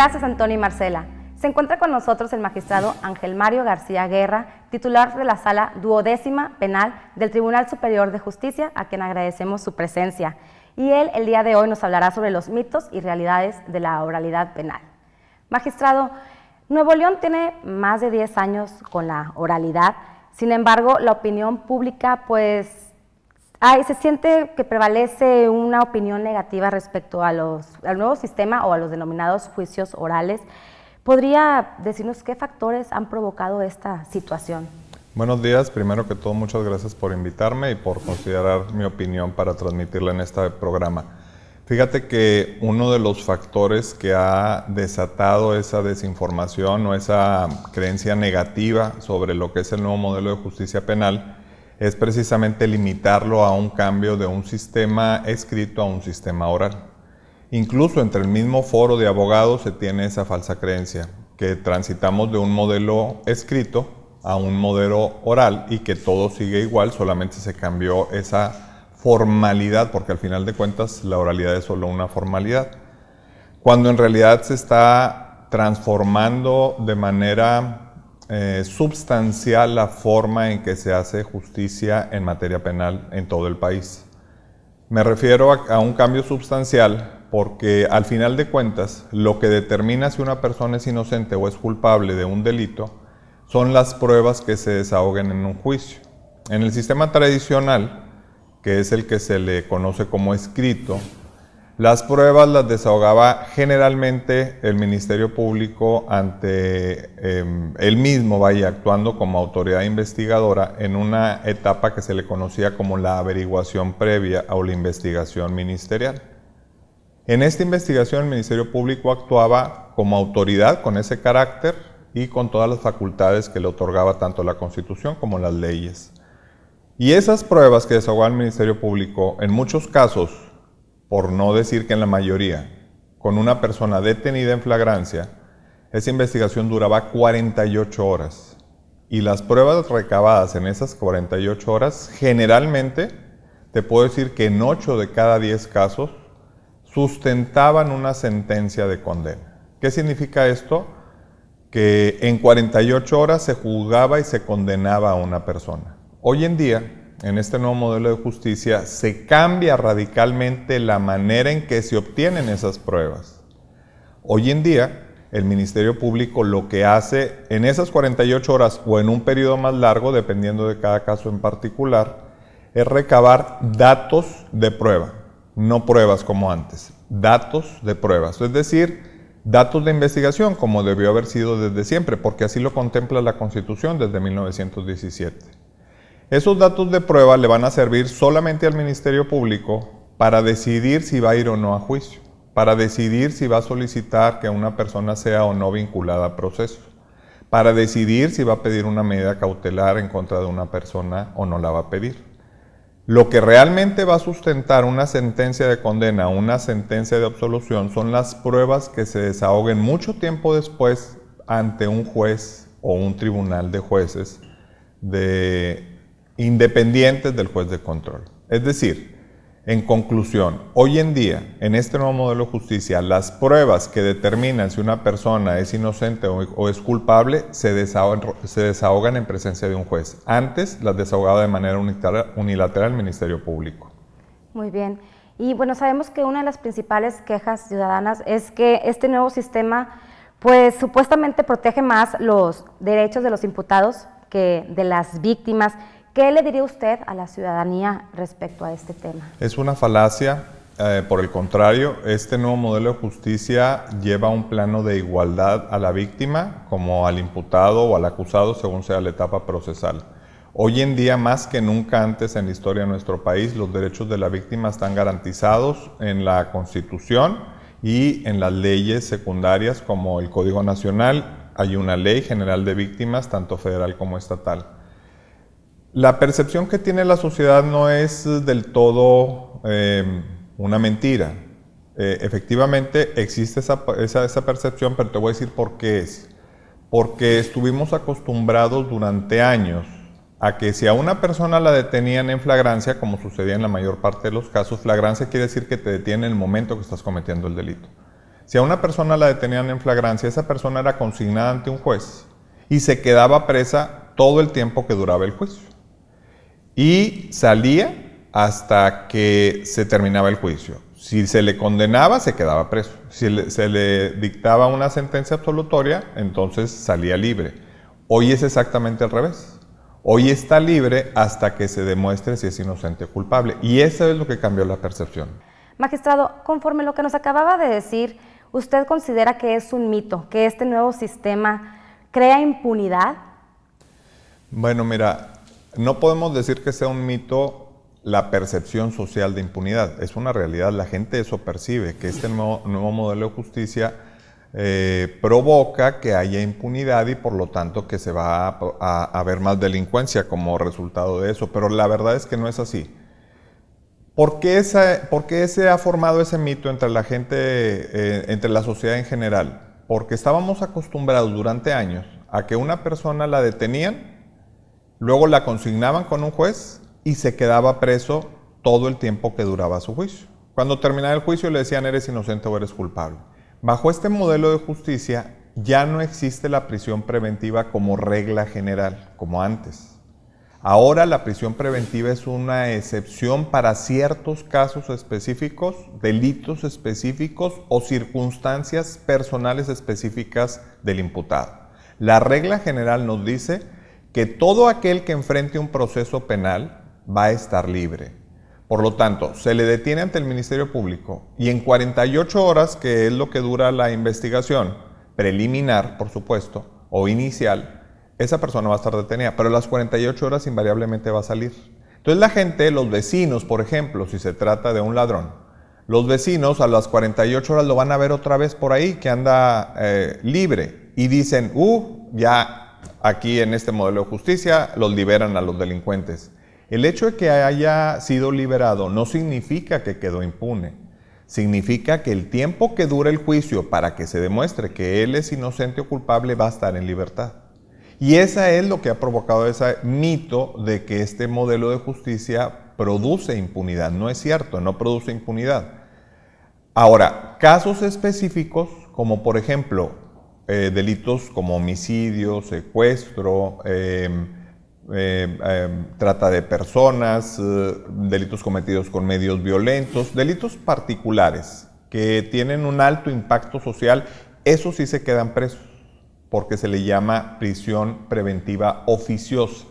Gracias, Antonio y Marcela. Se encuentra con nosotros el magistrado Ángel Mario García Guerra, titular de la Sala 12ª Penal del Tribunal Superior de Justicia, a quien agradecemos su presencia. Y él, el día de hoy, nos hablará sobre los mitos y realidades de la oralidad penal. Magistrado, Nuevo León tiene más de 10 años con la oralidad. Sin embargo, la opinión pública, se siente que prevalece una opinión negativa respecto al nuevo sistema o a los denominados juicios orales. ¿Podría decirnos qué factores han provocado esta situación? Buenos días. Primero que todo, muchas gracias por invitarme y por considerar mi opinión para transmitirla en este programa. Fíjate que uno de los factores que ha desatado esa desinformación o esa creencia negativa sobre lo que es el nuevo modelo de justicia penal es precisamente limitarlo a un cambio de un sistema escrito a un sistema oral. Incluso entre el mismo foro de abogados se tiene esa falsa creencia, que transitamos de un modelo escrito a un modelo oral y que todo sigue igual, solamente se cambió esa formalidad, porque al final de cuentas la oralidad es solo una formalidad, cuando en realidad se está transformando de manera substancial la forma en que se hace justicia en materia penal en todo el país. Me refiero a un cambio substancial porque al final de cuentas lo que determina si una persona es inocente o es culpable de un delito son las pruebas que se desahoguen en un juicio. En el sistema tradicional, que es el que se le conoce como escrito, las pruebas las desahogaba generalmente el Ministerio Público ante él mismo, actuando como autoridad investigadora en una etapa que se le conocía como la averiguación previa o la investigación ministerial. En esta investigación el Ministerio Público actuaba como autoridad con ese carácter y con todas las facultades que le otorgaba tanto la Constitución como las leyes. Y esas pruebas que desahogaba el Ministerio Público, en muchos casos, por no decir que en la mayoría, con una persona detenida en flagrancia, esa investigación duraba 48 horas. Y las pruebas recabadas en esas 48 horas, generalmente, te puedo decir que en 8 de cada 10 casos, sustentaban una sentencia de condena. ¿Qué significa esto? Que en 48 horas se juzgaba y se condenaba a una persona. Hoy en día, en este nuevo modelo de justicia, se cambia radicalmente la manera en que se obtienen esas pruebas. Hoy en día, el Ministerio Público lo que hace en esas 48 horas o en un periodo más largo, dependiendo de cada caso en particular, es recabar datos de prueba, no pruebas como antes, datos de pruebas, es decir, datos de investigación como debió haber sido desde siempre, porque así lo contempla la Constitución desde 1917. Esos datos de prueba le van a servir solamente al Ministerio Público para decidir si va a ir o no a juicio, para decidir si va a solicitar que una persona sea o no vinculada a proceso, para decidir si va a pedir una medida cautelar en contra de una persona o no la va a pedir. Lo que realmente va a sustentar una sentencia de condena o una sentencia de absolución son las pruebas que se desahoguen mucho tiempo después ante un juez o un tribunal de jueces independientes del juez de control. Es decir, en conclusión, hoy en día, en este nuevo modelo de justicia, las pruebas que determinan si una persona es inocente o es culpable se desahogan en presencia de un juez. Antes las desahogaba de manera unilateral el Ministerio Público. Muy bien. Y bueno, sabemos que una de las principales quejas ciudadanas es que este nuevo sistema, supuestamente protege más los derechos de los imputados que de las víctimas. ¿Qué le diría usted a la ciudadanía respecto a este tema? Es una falacia, por el contrario, este nuevo modelo de justicia lleva un plano de igualdad a la víctima como al imputado o al acusado según sea la etapa procesal. Hoy en día, más que nunca antes en la historia de nuestro país, los derechos de la víctima están garantizados en la Constitución y en las leyes secundarias como el Código Nacional. Hay una ley general de víctimas, tanto federal como estatal. La percepción que tiene la sociedad no es del todo una mentira. Efectivamente existe esa percepción, pero te voy a decir por qué es. Porque estuvimos acostumbrados durante años a que si a una persona la detenían en flagrancia, como sucedía en la mayor parte de los casos, flagrancia quiere decir que te detienen en el momento que estás cometiendo el delito. Si a una persona la detenían en flagrancia, esa persona era consignada ante un juez y se quedaba presa todo el tiempo que duraba el juicio. Y salía hasta que se terminaba el juicio. Si se le condenaba, se quedaba preso. Si se le dictaba una sentencia absolutoria, entonces salía libre. Hoy es exactamente al revés. Hoy está libre hasta que se demuestre si es inocente o culpable. Y eso es lo que cambió la percepción. Magistrado, conforme lo que nos acababa de decir, ¿usted considera que es un mito, que este nuevo sistema crea impunidad? Bueno, mira, no podemos decir que sea un mito la percepción social de impunidad. Es una realidad, la gente eso percibe, que este nuevo modelo de justicia provoca que haya impunidad y por lo tanto que se va a ver más delincuencia como resultado de eso, pero la verdad es que no es así. ¿Por qué se ha formado ese mito entre la gente, entre la sociedad en general? Porque estábamos acostumbrados durante años a que una persona la detenían, luego la consignaban con un juez y se quedaba preso todo el tiempo que duraba su juicio. Cuando terminaba el juicio le decían eres inocente o eres culpable. Bajo este modelo de justicia ya no existe la prisión preventiva como regla general, como antes. Ahora la prisión preventiva es una excepción para ciertos casos específicos, delitos específicos o circunstancias personales específicas del imputado. La regla general nos dice que todo aquel que enfrente un proceso penal va a estar libre. Por lo tanto, se le detiene ante el Ministerio Público y en 48 horas, que es lo que dura la investigación, preliminar, por supuesto, o inicial, esa persona va a estar detenida, pero a las 48 horas invariablemente va a salir. Entonces la gente, los vecinos, por ejemplo, si se trata de un ladrón, los vecinos a las 48 horas lo van a ver otra vez por ahí, que anda libre, y dicen, ya aquí en este modelo de justicia los liberan a los delincuentes. El hecho de que haya sido liberado no significa que quedó impune. Significa que el tiempo que dura el juicio para que se demuestre que él es inocente o culpable va a estar en libertad. Y esa es lo que ha provocado ese mito de que este modelo de justicia produce impunidad. No es cierto, no produce impunidad. Ahora, casos específicos como por ejemplo delitos como homicidio, secuestro, trata de personas, delitos cometidos con medios violentos, delitos particulares que tienen un alto impacto social, esos sí se quedan presos, porque se le llama prisión preventiva oficiosa.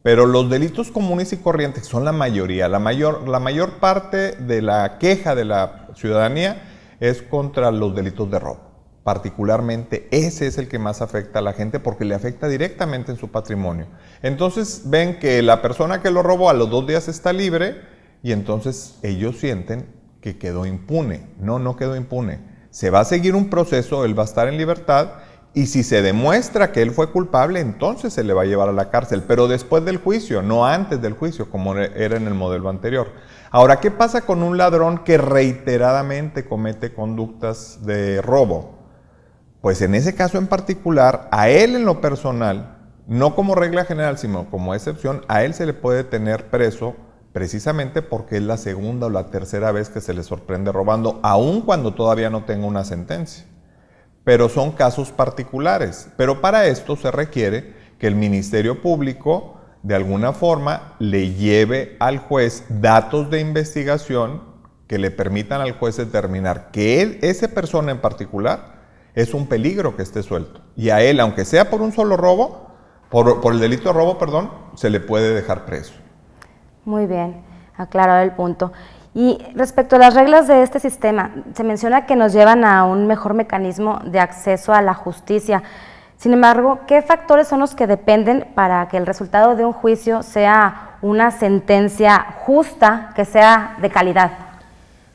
Pero los delitos comunes y corrientes, que son la mayoría, la mayor parte de la queja de la ciudadanía es contra los delitos de robo. Particularmente ese es el que más afecta a la gente porque le afecta directamente en su patrimonio. Entonces ven que la persona que lo robó a los 2 días está libre y entonces ellos sienten que quedó impune. No, no quedó impune. Se va a seguir un proceso, él va a estar en libertad y si se demuestra que él fue culpable, entonces se le va a llevar a la cárcel, pero después del juicio, no antes del juicio, como era en el modelo anterior. Ahora, ¿qué pasa con un ladrón que reiteradamente comete conductas de robo? Pues en ese caso en particular, a él en lo personal, no como regla general, sino como excepción, a él se le puede tener preso precisamente porque es la segunda o la tercera vez que se le sorprende robando, aun cuando todavía no tenga una sentencia. Pero son casos particulares. Pero para esto se requiere que el Ministerio Público, de alguna forma, le lleve al juez datos de investigación que le permitan al juez determinar que esa persona en particular es un peligro que esté suelto. Y a él, aunque sea por un solo robo, por el delito de robo, perdón, se le puede dejar preso. Muy bien, aclarado el punto. Y respecto a las reglas de este sistema, se menciona que nos llevan a un mejor mecanismo de acceso a la justicia. Sin embargo, ¿qué factores son los que dependen para que el resultado de un juicio sea una sentencia justa, que sea de calidad?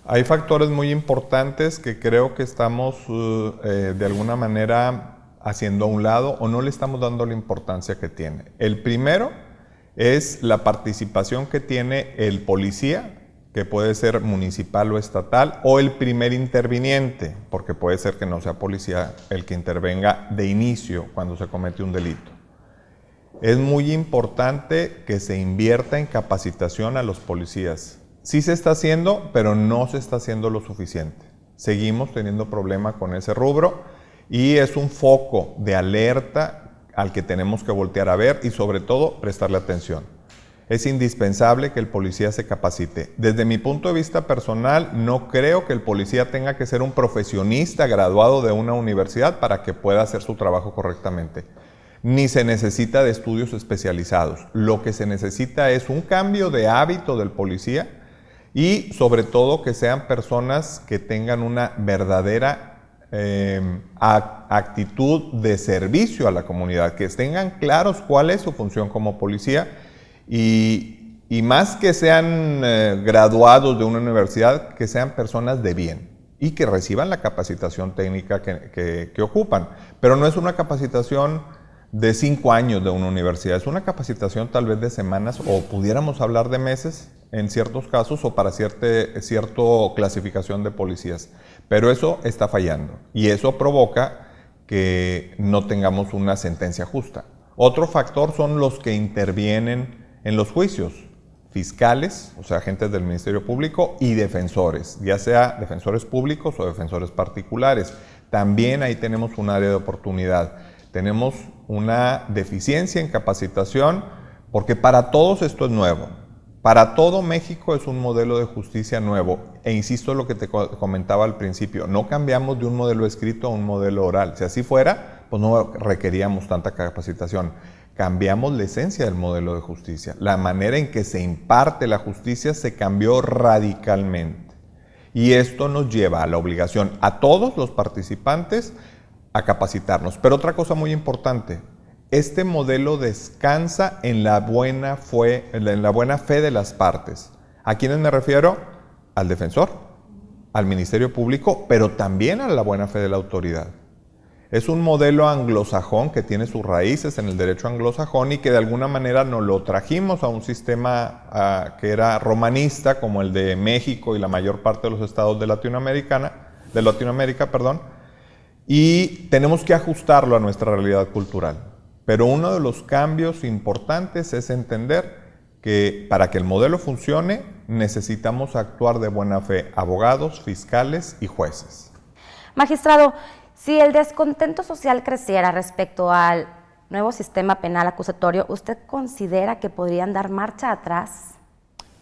Hay factores muy importantes que creo que estamos de alguna manera haciendo a un lado o no le estamos dando la importancia que tiene. El primero es la participación que tiene el policía, que puede ser municipal o estatal, o el primer interviniente, porque puede ser que no sea policía el que intervenga de inicio cuando se comete un delito. Es muy importante que se invierta en capacitación a los policías. Sí se está haciendo, pero no se está haciendo lo suficiente. seguimos teniendo problema con ese rubro y es un foco de alerta al que tenemos que voltear a ver y sobre todo prestarle atención. Es indispensable que el policía se capacite. Desde mi punto de vista personal, no creo que el policía tenga que ser un profesionista graduado de una universidad para que pueda hacer su trabajo correctamente. Ni se necesita de estudios especializados. Lo que se necesita es un cambio de hábito del policía y sobre todo que sean personas que tengan una verdadera actitud de servicio a la comunidad, que tengan claros cuál es su función como policía y más que sean graduados de una universidad, que sean personas de bien y que reciban la capacitación técnica que ocupan. Pero no es una capacitación de 5 años de una universidad, es una capacitación tal vez de semanas o pudiéramos hablar de meses en ciertos casos o para cierta clasificación de policías. Pero eso está fallando y eso provoca que no tengamos una sentencia justa. Otro factor son los que intervienen en los juicios, fiscales, o sea, agentes del Ministerio Público y defensores, ya sea defensores públicos o defensores particulares. También ahí tenemos un área de oportunidad. Tenemos una deficiencia en capacitación porque para todos esto es nuevo. Para todo México es un modelo de justicia nuevo. E insisto en lo que te comentaba al principio, no cambiamos de un modelo escrito a un modelo oral. Si así fuera, pues no requeríamos tanta capacitación. Cambiamos la esencia del modelo de justicia. La manera en que se imparte la justicia se cambió radicalmente. Y esto nos lleva a la obligación a todos los participantes a capacitarnos. Pero otra cosa muy importante, este modelo descansa en la buena fe de las partes. ¿A quiénes me refiero? Al defensor, al Ministerio Público, pero también a la buena fe de la autoridad. Es un modelo anglosajón que tiene sus raíces en el derecho anglosajón y que de alguna manera nos lo trajimos a un sistema que era romanista, como el de México y la mayor parte de los estados de Latinoamérica, y tenemos que ajustarlo a nuestra realidad cultural. Pero uno de los cambios importantes es entender que para que el modelo funcione necesitamos actuar de buena fe abogados, fiscales y jueces. Magistrado, si el descontento social creciera respecto al nuevo sistema penal acusatorio, ¿usted considera que podrían dar marcha atrás?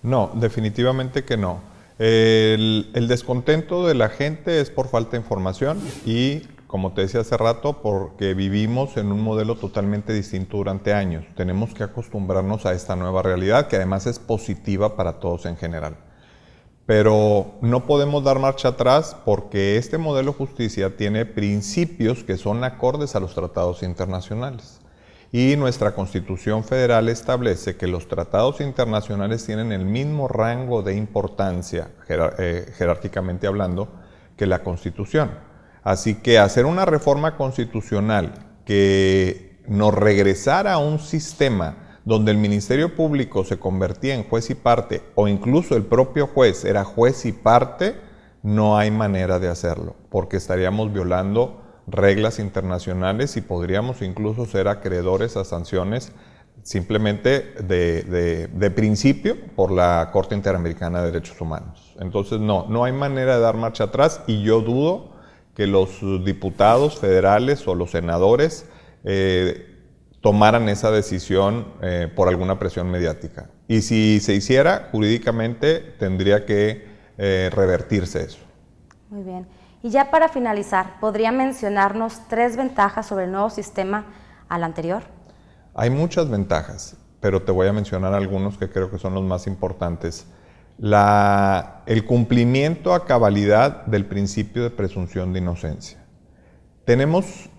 No, definitivamente que no. El descontento de la gente es por falta de información y, como te decía hace rato, porque vivimos en un modelo totalmente distinto durante años. Tenemos que acostumbrarnos a esta nueva realidad, que además es positiva para todos en general. Pero no podemos dar marcha atrás porque este modelo de justicia tiene principios que son acordes a los tratados internacionales. Y nuestra Constitución Federal establece que los tratados internacionales tienen el mismo rango de importancia, jerárquicamente hablando, que la Constitución. Así que hacer una reforma constitucional que nos regresara a un sistema donde el Ministerio Público se convertía en juez y parte, o incluso el propio juez era juez y parte, no hay manera de hacerlo, porque estaríamos violando reglas internacionales y podríamos incluso ser acreedores a sanciones simplemente de principio por la Corte Interamericana de Derechos Humanos. Entonces no hay manera de dar marcha atrás y yo dudo que los diputados federales o los senadores tomaran esa decisión por alguna presión mediática. Y si se hiciera, jurídicamente tendría que revertirse eso. Muy bien. Y ya para finalizar, ¿podría mencionarnos 3 ventajas sobre el nuevo sistema al anterior? Hay muchas ventajas, pero te voy a mencionar algunos que creo que son los más importantes. El cumplimiento a cabalidad del principio de presunción de inocencia. Tenemos,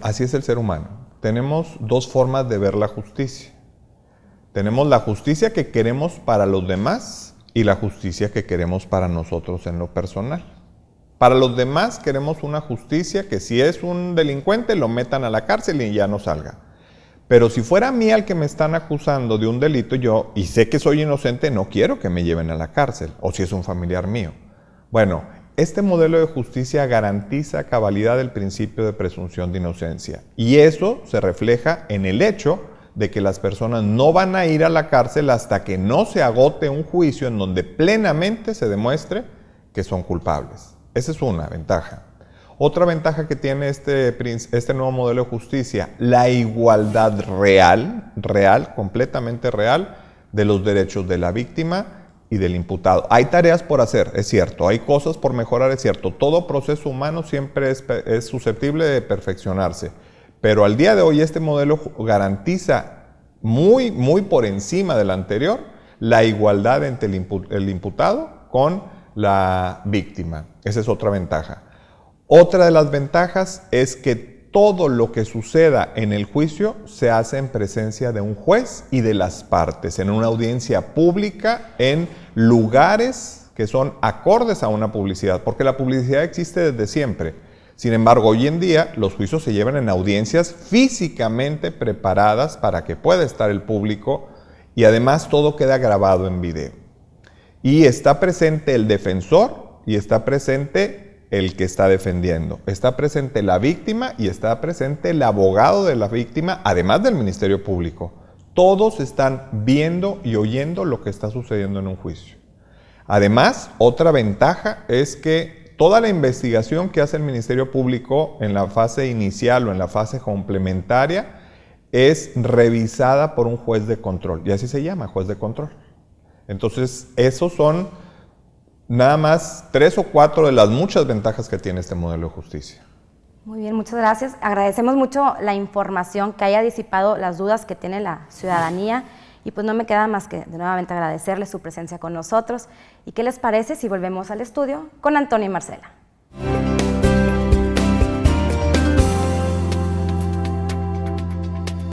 así es el ser humano, tenemos 2 formas de ver la justicia. Tenemos la justicia que queremos para los demás y la justicia que queremos para nosotros en lo personal. Para los demás queremos una justicia que si es un delincuente lo metan a la cárcel y ya no salga. Pero si fuera a mí al que me están acusando de un delito y sé que soy inocente, no quiero que me lleven a la cárcel, o si es un familiar mío. Bueno, este modelo de justicia garantiza cabalidad del principio de presunción de inocencia. Y eso se refleja en el hecho de que las personas no van a ir a la cárcel hasta que no se agote un juicio en donde plenamente se demuestre que son culpables. Esa es una ventaja. Otra ventaja que tiene este nuevo modelo de justicia, la igualdad real, completamente real, de los derechos de la víctima y del imputado. Hay tareas por hacer, es cierto, hay cosas por mejorar, es cierto. Todo proceso humano siempre es susceptible de perfeccionarse, pero al día de hoy este modelo garantiza muy por encima del anterior la igualdad entre el imputado con la víctima. Esa es otra ventaja. Otra de las ventajas es que todo lo que suceda en el juicio se hace en presencia de un juez y de las partes, en una audiencia pública, en lugares que son acordes a una publicidad, porque la publicidad existe desde siempre. Sin embargo, hoy en día los juicios se llevan en audiencias físicamente preparadas para que pueda estar el público y además todo queda grabado en video. Y está presente el defensor y está presente el que está defendiendo. Está presente la víctima y está presente el abogado de la víctima, además del Ministerio Público. Todos están viendo y oyendo lo que está sucediendo en un juicio. Además, otra ventaja es que toda la investigación que hace el Ministerio Público en la fase inicial o en la fase complementaria es revisada por un juez de control, y así se llama, juez de control. Entonces, esos son nada más 3 o 4 de las muchas ventajas que tiene este modelo de justicia. Muy bien, muchas gracias. Agradecemos mucho la información que haya disipado las dudas que tiene la ciudadanía y pues no me queda más que de nuevamente agradecerle su presencia con nosotros. ¿Y qué les parece si volvemos al estudio con Antonio y Marcela?